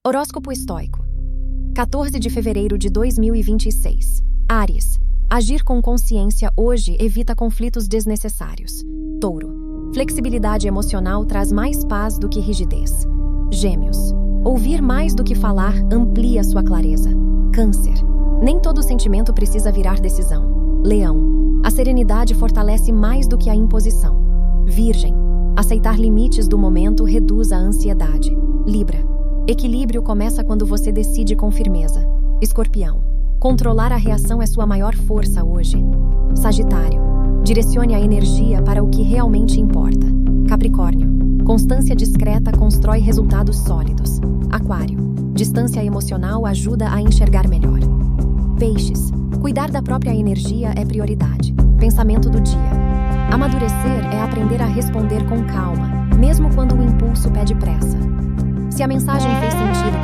Horóscopo estoico. 14 de fevereiro de 2026. Áries. Agir com consciência hoje evita conflitos desnecessários. Touro. Flexibilidade emocional traz mais paz do que rigidez. Gêmeos. Ouvir mais do que falar amplia sua clareza. Câncer. Nem todo sentimento precisa virar decisão. Leão. A serenidade fortalece mais do que a imposição. Virgem. Aceitar limites do momento reduz a ansiedade. Libra. Equilíbrio começa quando você decide com firmeza. Escorpião. Controlar a reação é sua maior força hoje. Sagitário. Direcione a energia para o que realmente importa. Capricórnio. Constância discreta constrói resultados sólidos. Aquário. Distância emocional ajuda a enxergar melhor. Peixes. Cuidar da própria energia é prioridade. Pensamento do dia. Amadurecer é aprender a responder com calma, mesmo quando o impulso pede pressa. Se a mensagem fez sentido